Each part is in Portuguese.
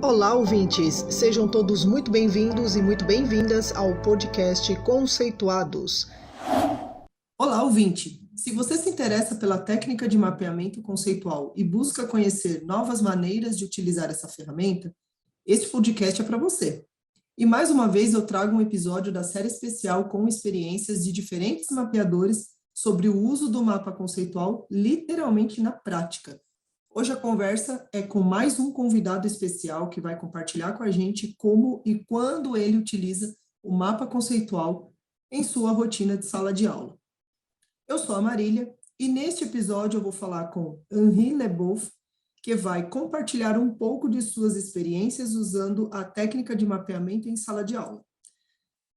Olá, ouvintes! Sejam todos muito bem-vindos e muito bem-vindas ao podcast Conceituados. Olá, ouvinte! Se você se interessa pela técnica de mapeamento conceitual e busca conhecer novas maneiras de utilizar essa ferramenta, este podcast é para você. E mais uma vez eu trago um episódio da série especial com experiências de diferentes mapeadores sobre o uso do mapa conceitual literalmente na prática. Hoje a conversa é com mais um convidado especial que vai compartilhar com a gente como e quando ele utiliza o mapa conceitual em sua rotina de sala de aula. Eu sou a Marília e neste episódio eu vou falar com Henri Leboeuf, que vai compartilhar um pouco de suas experiências usando a técnica de mapeamento em sala de aula.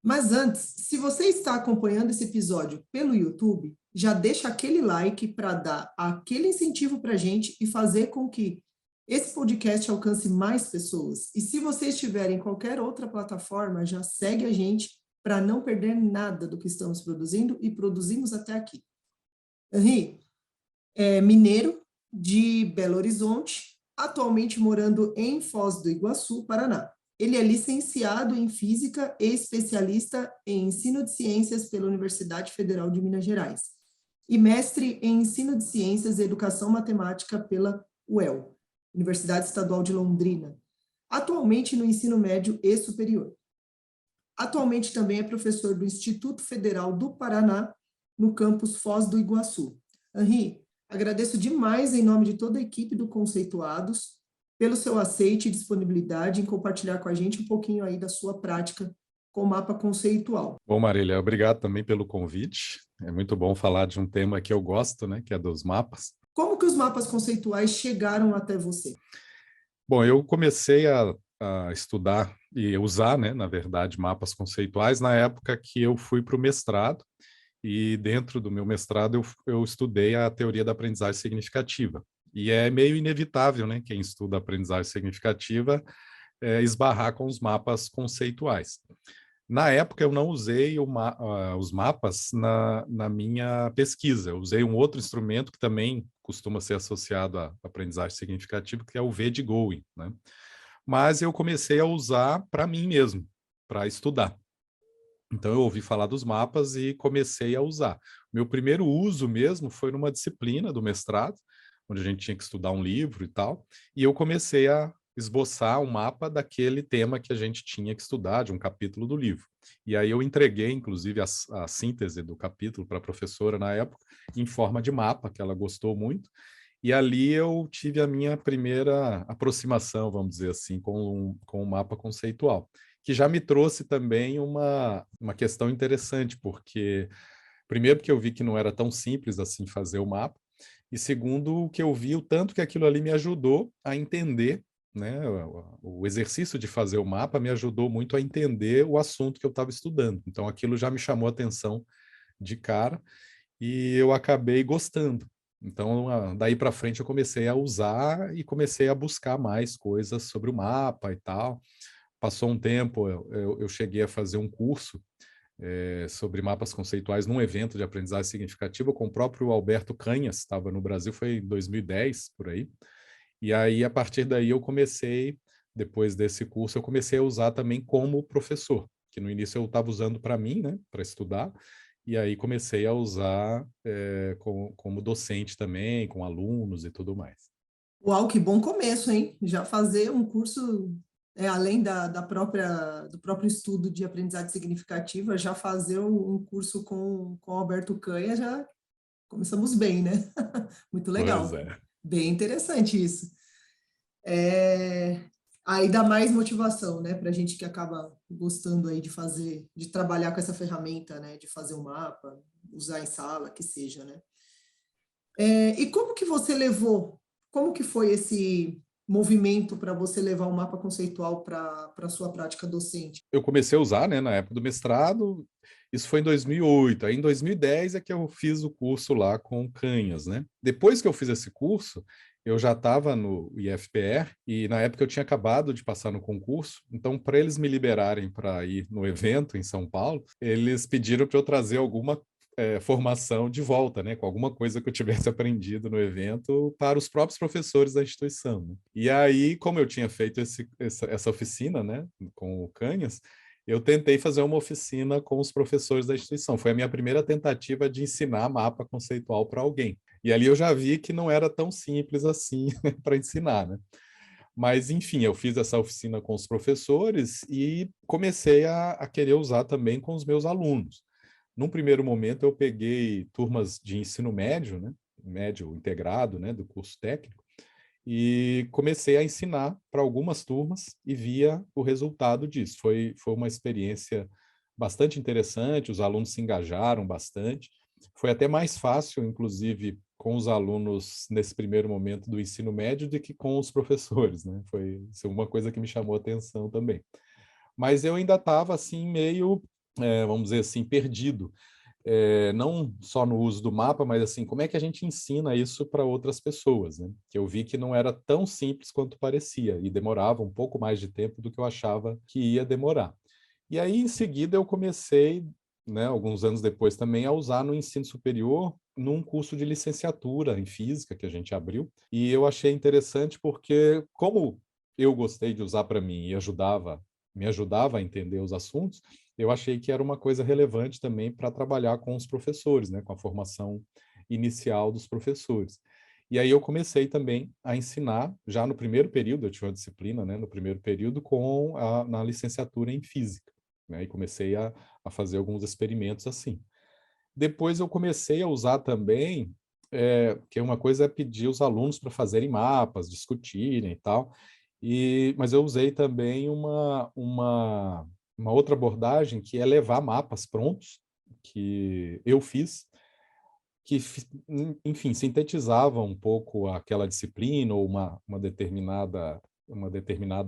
Mas antes, se você está acompanhando esse episódio pelo YouTube, já deixa aquele like para dar aquele incentivo para a gente e fazer com que esse podcast alcance mais pessoas. E se você estiver em qualquer outra plataforma, já segue a gente para não perder nada do que estamos produzindo e produzimos até aqui. Henri é mineiro de Belo Horizonte, atualmente morando em Foz do Iguaçu, Paraná. Ele é licenciado em Física e especialista em Ensino de Ciências pela Universidade Federal de Minas Gerais e mestre em Ensino de Ciências e Educação Matemática pela UEL, Universidade Estadual de Londrina, atualmente no ensino médio e superior. Atualmente também é professor do Instituto Federal do Paraná, no campus Foz do Iguaçu. Henri, agradeço demais em nome de toda a equipe do Conceituados pelo seu aceite e disponibilidade em compartilhar com a gente um pouquinho aí da sua prática com o mapa conceitual. Bom, Marília, obrigado também pelo convite. É muito bom falar de um tema que eu gosto, né, que é dos mapas. Como que os mapas conceituais chegaram até você? Bom, eu comecei a estudar e usar, né, na verdade, mapas conceituais na época que eu fui para o mestrado e dentro do meu mestrado eu estudei a teoria da aprendizagem significativa. E é meio inevitável, né, quem estuda aprendizagem significativa esbarrar com os mapas conceituais. Na época, eu não usei os mapas na minha pesquisa. Eu usei um outro instrumento que também costuma ser associado à aprendizagem significativa, que é o V-de-Going, né? Mas eu comecei a usar para mim mesmo, para estudar. Então, eu ouvi falar dos mapas e comecei a usar. Meu primeiro uso mesmo foi numa disciplina do mestrado, onde a gente tinha que estudar um livro e tal, e eu comecei a esboçar um mapa daquele tema que a gente tinha que estudar, de um capítulo do livro. E aí eu entreguei, inclusive, a síntese do capítulo para a professora na época, em forma de mapa, que ela gostou muito, e ali eu tive a minha primeira aproximação, vamos dizer assim, com o mapa conceitual, que já me trouxe também uma questão interessante, porque, primeiro, que eu vi que não era tão simples assim fazer o mapa, e segundo, que eu vi o tanto que aquilo ali me ajudou a entender, né, o exercício de fazer o mapa me ajudou muito a entender o assunto que eu estava estudando. Então, aquilo já me chamou a atenção de cara e eu acabei gostando. Então, daí para frente, eu comecei a usar e comecei a buscar mais coisas sobre o mapa e tal. Passou um tempo, eu cheguei a fazer um curso sobre mapas conceituais num evento de aprendizagem significativa com o próprio Alberto Canhas, estava no Brasil, foi em 2010, por aí. E aí, a partir daí, eu comecei, depois desse curso, eu comecei a usar também como professor, que no início eu estava usando para mim, né, para estudar, e aí comecei a usar como docente também, com alunos e tudo mais. Uau, que bom começo, hein? Já fazer um curso, além do próprio estudo de aprendizagem significativa, já fazer um curso com Alberto Canha, já começamos bem, né? Muito legal. Pois é. Bem interessante isso. Aí dá mais motivação, né, para a gente que acaba gostando aí de trabalhar com essa ferramenta, né, de fazer um mapa, usar em sala, que seja, né. E como que foi esse movimento para você levar o mapa conceitual para a sua prática docente? Eu comecei a usar, né, na época do mestrado, isso foi em 2008. Aí em 2010 é que eu fiz o curso lá com Canhas, né? Depois que eu fiz esse curso, eu já estava no IFPR e na época eu tinha acabado de passar no concurso, então para eles me liberarem para ir no evento em São Paulo, eles pediram para eu trazer alguma formação de volta, né, com alguma coisa que eu tivesse aprendido no evento para os próprios professores da instituição, né? E aí, como eu tinha feito essa oficina, né, com o Canhas, eu tentei fazer uma oficina com os professores da instituição. Foi a minha primeira tentativa de ensinar mapa conceitual para alguém. E ali eu já vi que não era tão simples assim para ensinar, né? Mas, enfim, eu fiz essa oficina com os professores e comecei a querer usar também com os meus alunos. Num primeiro momento, eu peguei turmas de ensino médio, né, médio integrado, né, do curso técnico, e comecei a ensinar para algumas turmas e via o resultado disso. Foi uma experiência bastante interessante, os alunos se engajaram bastante. Foi até mais fácil, inclusive, com os alunos nesse primeiro momento do ensino médio do que com os professores, né? Foi isso é uma coisa que me chamou a atenção também. Mas eu ainda estava assim meio, vamos dizer assim, perdido, não só no uso do mapa, mas assim, como é que a gente ensina isso para outras pessoas, né? Que eu vi que não era tão simples quanto parecia e demorava um pouco mais de tempo do que eu achava que ia demorar. E aí, em seguida, eu comecei, né, alguns anos depois também, a usar no ensino superior, num curso de licenciatura em física que a gente abriu. E eu achei interessante porque, como eu gostei de usar para mim e me ajudava a entender os assuntos, eu achei que era uma coisa relevante também para trabalhar com os professores, né, com a formação inicial dos professores. E aí eu comecei também a ensinar, já no primeiro período, eu tinha uma disciplina, né, no primeiro período, na licenciatura em física, né, e comecei a fazer alguns experimentos assim. Depois eu comecei a usar também, que uma coisa é pedir os alunos para fazerem mapas, discutirem e tal, mas eu usei também uma outra abordagem que é levar mapas prontos, que eu fiz, que, enfim, sintetizava um pouco aquela disciplina ou uma determinada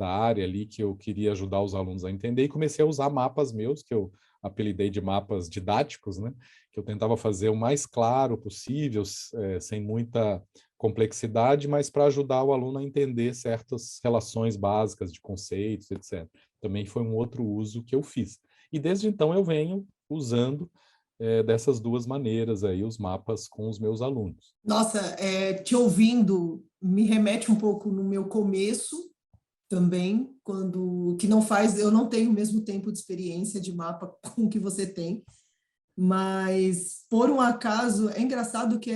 área ali que eu queria ajudar os alunos a entender, e comecei a usar mapas meus, que eu apelidei de mapas didáticos, né? Que eu tentava fazer o mais claro possível, sem muita complexidade, mas para ajudar o aluno a entender certas relações básicas de conceitos, etc. Também foi um outro uso que eu fiz. E desde então eu venho usando dessas duas maneiras aí, os mapas com os meus alunos. Nossa, te ouvindo me remete um pouco no meu começo também, quando que não faz, eu não tenho o mesmo tempo de experiência de mapa com o que você tem, mas por um acaso é engraçado que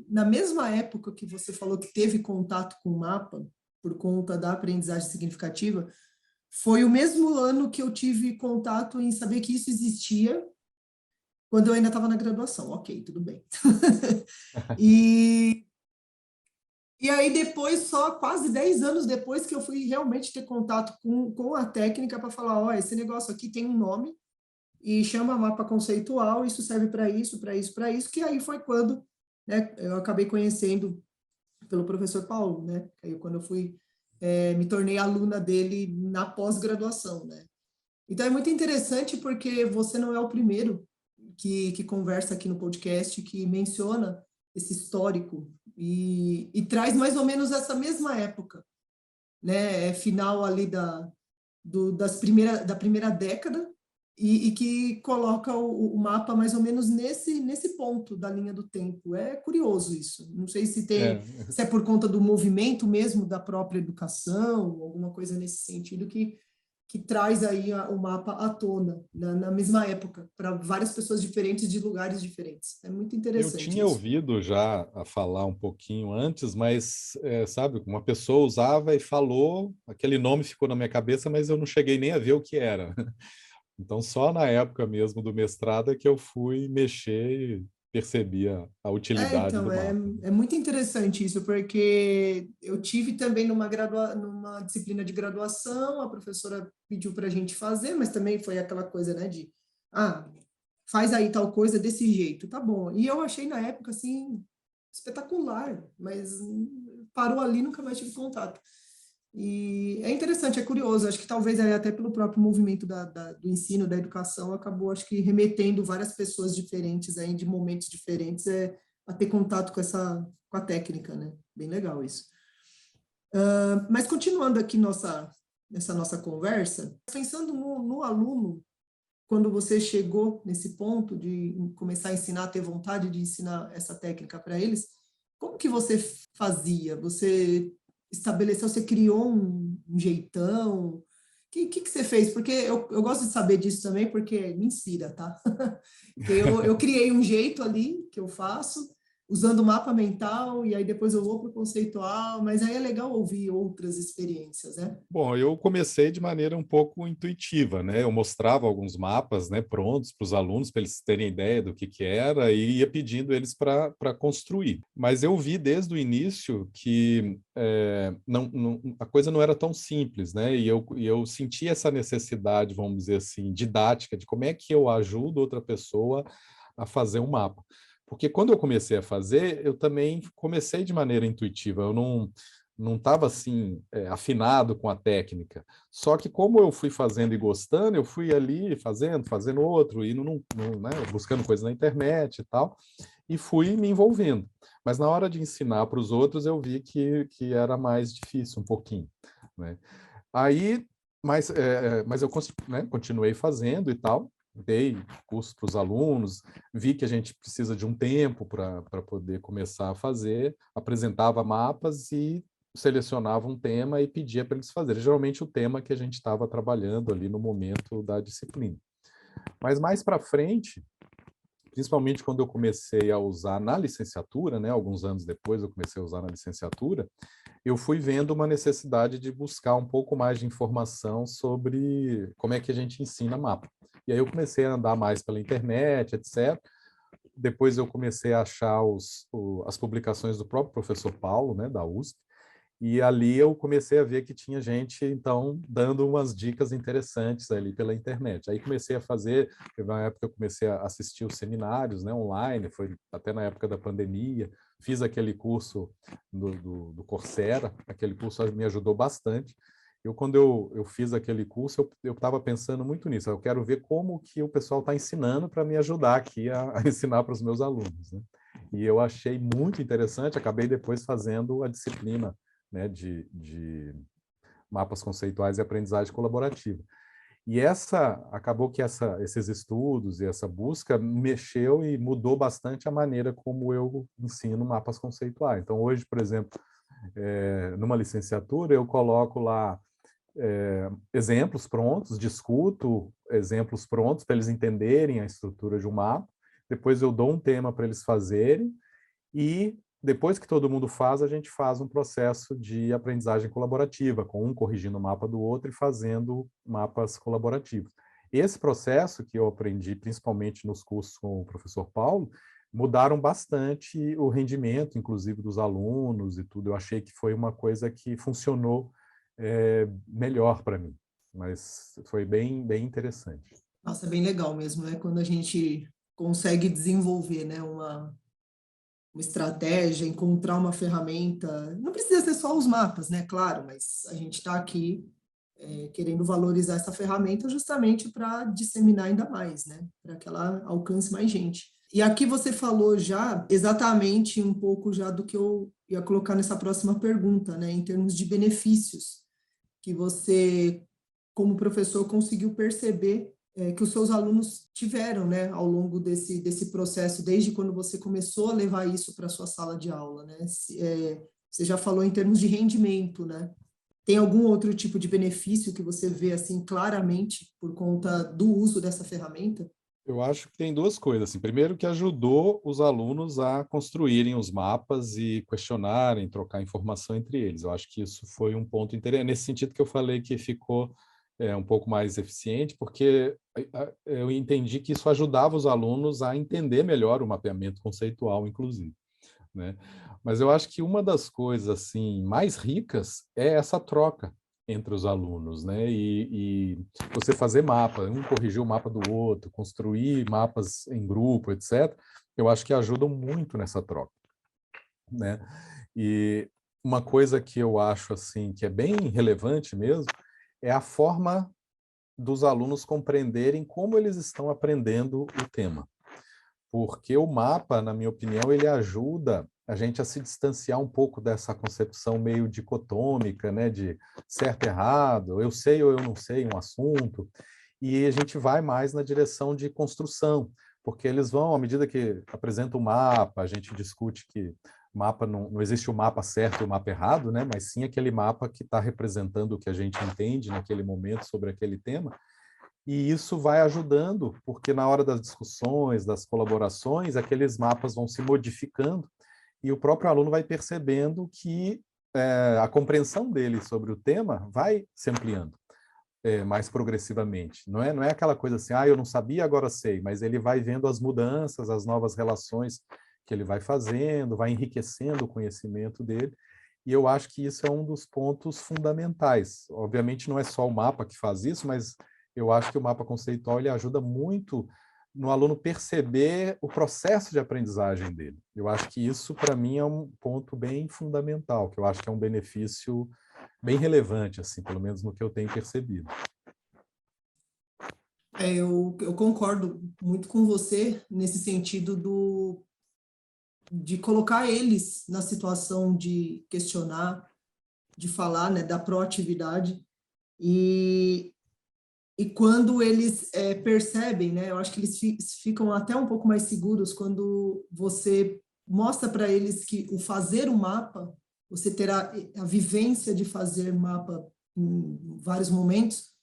na mesma época que você falou que teve contato com o mapa por conta da aprendizagem significativa, foi o mesmo ano que eu tive contato em saber que isso existia quando eu ainda estava na graduação. Ok, tudo bem. E E aí depois, só quase 10 anos depois, que eu fui realmente ter contato com a técnica para falar, ó, esse negócio aqui tem um nome e chama mapa conceitual, isso serve para isso, para isso, para isso, que aí foi quando, né, eu acabei conhecendo pelo professor Paulo, né, aí quando eu fui, me tornei aluna dele na pós-graduação, né. Então é muito interessante porque você não é o primeiro que conversa aqui no podcast, que menciona esse histórico e traz mais ou menos essa mesma época, né? Final ali da primeira década e que coloca o mapa mais ou menos nesse ponto da linha do tempo. É curioso isso. Não sei É, se é por conta do movimento mesmo da própria educação, alguma coisa nesse sentido que traz aí o mapa à tona, na mesma época, para várias pessoas diferentes de lugares diferentes. É muito eu interessante tinha isso. ouvido já a falar um pouquinho antes, mas, sabe, uma pessoa usava e falou, aquele nome ficou na minha cabeça, mas eu não cheguei nem a ver o que era. Então, só na época mesmo do mestrado é que eu fui mexer e percebi a utilidade Então, do mapa. é muito interessante isso, porque eu tive também numa disciplina de graduação, a professora pediu para a gente fazer, mas também foi aquela coisa, né, ah, faz aí tal coisa desse jeito, tá bom. E eu achei na época, assim, espetacular, mas parou ali, nunca mais tive contato. E é interessante, é curioso, acho que talvez até pelo próprio movimento do ensino, da educação, acabou, acho que, remetendo várias pessoas diferentes, aí, de momentos diferentes, a ter contato com a técnica, né? Bem legal isso. Mas continuando aqui nessa nossa conversa, pensando no aluno quando você chegou nesse ponto de começar a ensinar, ter vontade de ensinar essa técnica para eles, como que você fazia? Você estabeleceu, você criou um jeitão? Que você fez? Porque eu gosto de saber disso também, porque me inspira, tá? Que eu criei um jeito ali que eu faço, usando o mapa mental, e aí depois eu vou para o conceitual, mas aí é legal ouvir outras experiências, né? Bom, eu comecei de maneira um pouco intuitiva, né? Eu mostrava alguns mapas, né, prontos para os alunos, para eles terem ideia do que era, e ia pedindo eles para construir. Mas eu vi desde o início que a coisa não era tão simples, né? E eu senti essa necessidade, vamos dizer assim, didática, de como é que eu ajudo outra pessoa a fazer um mapa. Porque quando eu comecei a fazer, eu também comecei de maneira intuitiva. Eu não estava assim afinado com a técnica. Só que como eu fui fazendo e gostando, eu fui ali fazendo outro, e né, buscando coisas na internet e tal, e fui me envolvendo. Mas na hora de ensinar para os outros, eu vi que era mais difícil um pouquinho, né? Aí, mas eu né, continuei fazendo e tal, dei curso para os alunos, vi que a gente precisa de um tempo para poder começar a fazer, apresentava mapas e selecionava um tema e pedia para eles fazerem. Geralmente o tema que a gente estava trabalhando ali no momento da disciplina. Mas mais para frente, principalmente quando eu comecei a usar na licenciatura, né, alguns anos depois eu comecei a usar na licenciatura, eu fui vendo uma necessidade de buscar um pouco mais de informação sobre como é que a gente ensina mapa. E aí eu comecei a andar mais pela internet, etc. Depois eu comecei a achar as publicações do próprio professor Paulo, né, da USP, e ali eu comecei a ver que tinha gente, então, dando umas dicas interessantes ali pela internet. Aí comecei a fazer, teve uma época que eu comecei a assistir os seminários, né, online, foi até na época da pandemia, fiz aquele curso do Coursera, aquele curso me ajudou bastante. Quando eu fiz aquele curso, eu estava pensando muito nisso, eu quero ver como que o pessoal está ensinando para me ajudar aqui a ensinar para os meus alunos, né? E eu achei muito interessante, acabei depois fazendo a disciplina, né, de mapas conceituais e aprendizagem colaborativa. E acabou que esses estudos e essa busca mexeu e mudou bastante a maneira como eu ensino mapas conceituais. Então, hoje, por exemplo, numa licenciatura, eu coloco lá exemplos prontos, discuto exemplos prontos para eles entenderem a estrutura de um mapa, depois eu dou um tema para eles fazerem, e depois que todo mundo faz, a gente faz um processo de aprendizagem colaborativa, com um corrigindo o mapa do outro e fazendo mapas colaborativos. Esse processo que eu aprendi, principalmente nos cursos com o professor Paulo, mudaram bastante o rendimento, inclusive dos alunos e tudo. Eu achei que foi uma coisa que funcionou melhor para mim, mas foi bem, bem interessante. Nossa, é bem legal mesmo, né? Quando a gente consegue desenvolver, né, uma estratégia, encontrar uma ferramenta. Não precisa ser só os mapas, né? Claro, mas a gente está aqui querendo valorizar essa ferramenta justamente para disseminar ainda mais, né? Para que ela alcance mais gente. E aqui você falou já exatamente um pouco já do que eu ia colocar nessa próxima pergunta, né? Em termos de benefícios que você, como professor, conseguiu perceber que os seus alunos tiveram, né, ao longo desse processo, desde quando você começou a levar isso para a sua sala de aula, né? Você já falou em termos de rendimento, né? Tem algum outro tipo de benefício que você vê, assim, claramente por conta do uso dessa ferramenta? Eu acho que tem duas coisas. Assim, primeiro, que ajudou os alunos a construírem os mapas e questionarem, trocar informação entre eles. Eu acho que isso foi um ponto interessante. Nesse sentido que eu falei que ficou um pouco mais eficiente, porque eu entendi que isso ajudava os alunos a entender melhor o mapeamento conceitual, inclusive, né? Mas eu acho que uma das coisas assim mais ricas é essa troca entre os alunos, né? E você fazer mapa, um corrigir o mapa do outro, construir mapas em grupo, etc. Eu acho que ajudam muito nessa troca, né? E uma coisa que eu acho assim que é bem relevante mesmo é a forma dos alunos compreenderem como eles estão aprendendo o tema. Porque o mapa, na minha opinião, ele ajuda a gente a se distanciar um pouco dessa concepção meio dicotômica, né, de certo e errado, eu sei ou eu não sei um assunto, e a gente vai mais na direção de construção, porque eles vão, à medida que apresenta o mapa, a gente discute que mapa não existe o mapa certo e o mapa errado, né? Mas sim aquele mapa que está representando o que a gente entende naquele momento sobre aquele tema, e isso vai ajudando, porque na hora das discussões, das colaborações, aqueles mapas vão se modificando e o próprio aluno vai percebendo que a compreensão dele sobre o tema vai se ampliando mais progressivamente. Não é aquela coisa assim, eu não sabia, agora sei, mas ele vai vendo as mudanças, as novas relações que ele vai fazendo, vai enriquecendo o conhecimento dele, e eu acho que isso é um dos pontos fundamentais. Obviamente não é só o mapa que faz isso, mas eu acho que o mapa conceitual ele ajuda muito no aluno perceber o processo de aprendizagem dele. Eu acho que isso, para mim, é um ponto bem fundamental, que eu acho que é um benefício bem relevante, assim, pelo menos no que eu tenho percebido. Eu concordo muito com você nesse sentido de colocar eles na situação de questionar, de falar, né, da proatividade, e quando eles percebem, né, eu acho que eles ficam até um pouco mais seguros quando você mostra para eles que o fazer o mapa, você terá a vivência de fazer mapa em vários momentos,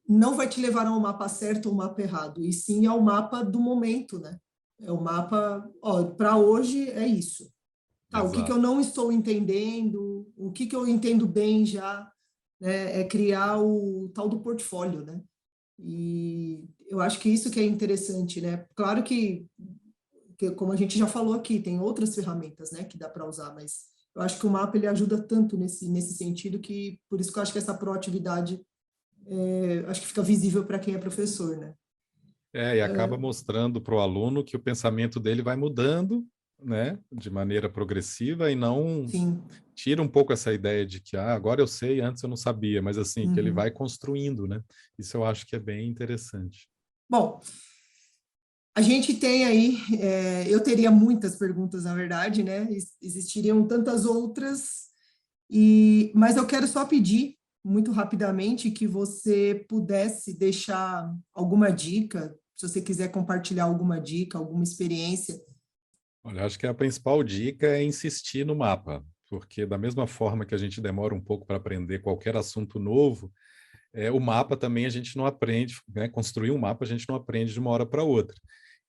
não vai te levar ao mapa certo ou ao mapa errado, e sim ao mapa do momento, né? É o mapa, para hoje é isso. Tá, o que eu não estou entendendo, o que eu entendo bem já, né, é criar o tal do portfólio, né? E eu acho que isso que é interessante, né? Claro que como a gente já falou aqui, tem outras ferramentas, né, que dá para usar, mas eu acho que o mapa ele ajuda tanto nesse sentido que por isso que eu acho que essa proatividade acho que fica visível para quem é professor, né? E acaba mostrando para o aluno que o pensamento dele vai mudando, né, de maneira progressiva e não Sim. tira um pouco essa ideia de que agora eu sei, antes eu não sabia, mas assim, que ele Uhum. vai construindo, né? Isso eu acho que é bem interessante. Bom, a gente tem aí, eu teria muitas perguntas, na verdade, né? Existiriam tantas outras, mas eu quero só pedir, muito rapidamente, que você pudesse deixar alguma dica, se você quiser compartilhar alguma dica, alguma experiência. Olha, acho que a principal dica é insistir no mapa, porque da mesma forma que a gente demora um pouco para aprender qualquer assunto novo, o mapa também a gente não aprende, né? Construir um mapa a gente não aprende de uma hora para outra.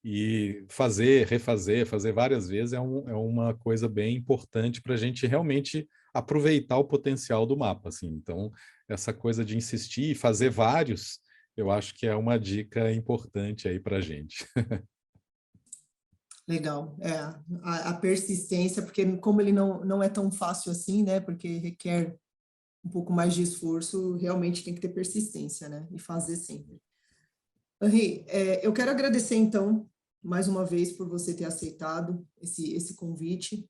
E fazer, refazer, fazer várias vezes é uma coisa bem importante para a gente realmente aproveitar o potencial do mapa, assim. Então, essa coisa de insistir e fazer vários, eu acho que é uma dica importante aí para a gente. Legal, a persistência, porque como ele não é tão fácil assim, né? Porque requer um pouco mais de esforço, realmente tem que ter persistência, né? E fazer sempre. Henri, eu quero agradecer, então, mais uma vez por você ter aceitado esse convite,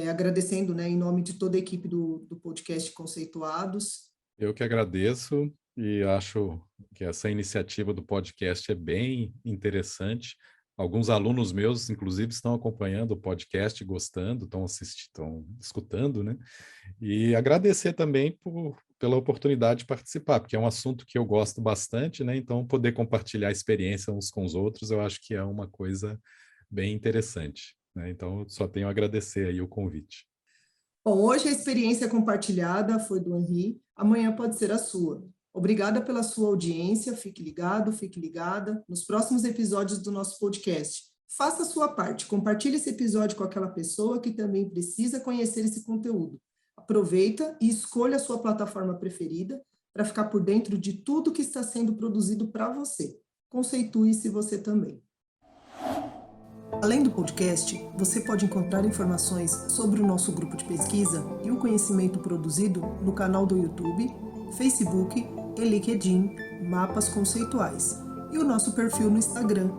agradecendo, né, em nome de toda a equipe do podcast Conceituados. Eu que agradeço e acho que essa iniciativa do podcast é bem interessante. Alguns alunos meus, inclusive, estão acompanhando o podcast, gostando, estão assistindo, estão escutando, né? E agradecer também pela oportunidade de participar, porque é um assunto que eu gosto bastante, né? Então, poder compartilhar a experiência uns com os outros, eu acho que é uma coisa bem interessante, né? Então, eu só tenho a agradecer aí o convite. Bom, hoje a experiência compartilhada foi do Henri, amanhã pode ser a sua. Obrigada pela sua audiência, fique ligado, fique ligada nos próximos episódios do nosso podcast. Faça a sua parte, compartilhe esse episódio com aquela pessoa que também precisa conhecer esse conteúdo. Aproveita e escolha a sua plataforma preferida para ficar por dentro de tudo que está sendo produzido para você. Conceitue-se você também. Além do podcast, você pode encontrar informações sobre o nosso grupo de pesquisa e o conhecimento produzido no canal do YouTube, Facebook e LinkedIn Mapas Conceituais, e o nosso perfil no Instagram,